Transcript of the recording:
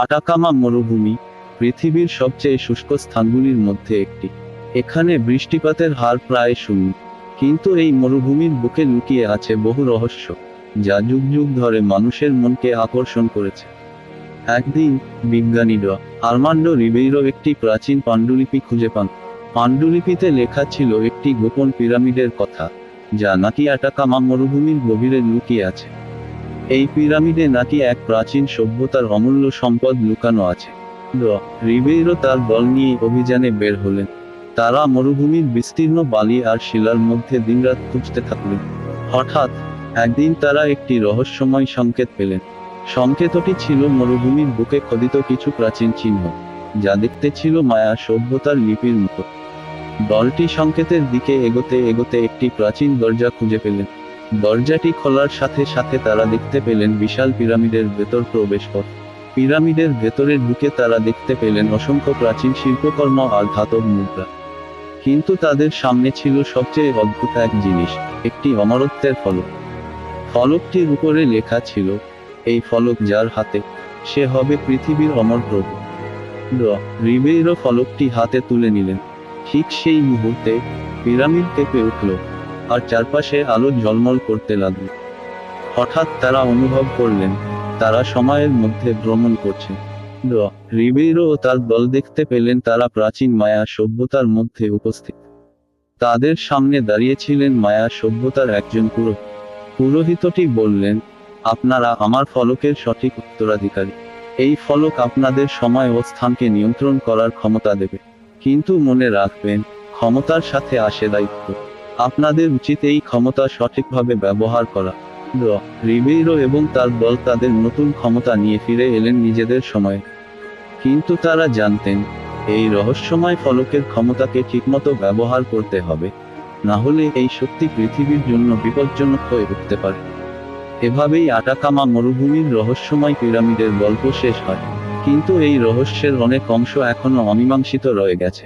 আটাকামা মরুভূমি পৃথিবীর সবচেয়ে শুষ্ক স্থানগুলির মধ্যে একটি। এখানে বৃষ্টিপাতের হার প্রায় শূন্য। কিন্তু এই মরুভূমির বুকে লুকিয়ে আছে বহু রহস্য, যা যুগ যুগ ধরে মানুষের মনকে আকর্ষণ করেছে। একদিন বিজ্ঞানী আর্মান্ডো রিবেইরো একটি প্রাচীন পাণ্ডুলিপি খুঁজে পান। পাণ্ডুলিপিতে লেখা ছিল একটি গোপন পিরামিডের কথা, যা নাকি আটাকামা মরুভূমির গভীরে লুকিয়ে আছে। এই পিরামিডে নাকি এক প্রাচীন সভ্যতার অমূল্য সম্পদ লুকানো আছে। রিবেইরো তার দল নিয়ে অভিযানে বের হলেন। তারা মরুভূমির বিস্তীর্ণ বালি আর শিলার মধ্যে দিনরাত খুঁজতে থাকলেন। হঠাৎ একদিন তারা একটি রহস্যময় সংকেত পেলেন। সংকেতটি ছিল মরুভূমির বুকে খোদিত কিছু প্রাচীন চিহ্ন, যা দেখতে ছিল মায়া সভ্যতার লিপির মতো। দলটি সংকেতের দিকে এগোতে এগোতে একটি প্রাচীন দরজা খুঁজে পেলেন। দরজাটি খোলার সাথে সাথে তারা দেখতে পেলেন বিশাল পিরামিডের ভেতর প্রবেশপথ। পিরামিডের ভেতরে ঢুকে তারা দেখতে পেলেন অসংখ্য প্রাচীন শিল্পকর্ম আর ধাতব মুদ্রা। কিন্তু তাদের সামনে ছিল সবচেয়ে অদ্ভুত এক জিনিস, একটি অমরত্বের ফলক। ফলকটির উপরে লেখা ছিল, এই ফলক যার হাতে, সে হবে পৃথিবীর অমর প্রভু। রিবেইরো ফলকটি হাতে তুলে নিলেন। ঠিক সেই মুহূর্তে পিরামিড কেঁপে উঠল, আর চারপাশে আলো ঝলমল করতে লাগল। হঠাৎ তারা অনুভব করলেন তারা সময়ের মধ্যে ভ্রমণ করছে। রিবেইরো ও তার দল দেখতে পেলেন তারা প্রাচীন মায়া সভ্যতার মধ্যে উপস্থিত। তাদের সামনে দাঁড়িয়েছিলেন মায়া সভ্যতার একজন পুরোহিতটি বললেন, আপনারা আমার ফলকের সঠিক উত্তরাধিকারী। এই ফলক আপনাদের সময় ও স্থানকে নিয়ন্ত্রণ করার ক্ষমতা দেবে। কিন্তু মনে রাখবেন, ক্ষমতার সাথে আসে দায়িত্ব। আপনাদের উচিত এই ক্ষমতা সঠিকভাবে ব্যবহার করা। রিবেইরো এবং তার দল তাদের নতুন ক্ষমতা নিয়ে ফিরে এলেন নিজেদের সময়ে। কিন্তু তারা জানতেন, এই রহস্যময় ফলকের ক্ষমতাকে ঠিকমতো ব্যবহার করতে হবে, না হলে এই শক্তি পৃথিবীর জন্য বিপজ্জনক হয়ে উঠতে পারে। এভাবেই আটাকামা মরুভূমির রহস্যময় পিরামিডের গল্প শেষ হয়। কিন্তু এই রহস্যের অনেক অংশ এখনো অমীমাংসিত রয়ে গেছে।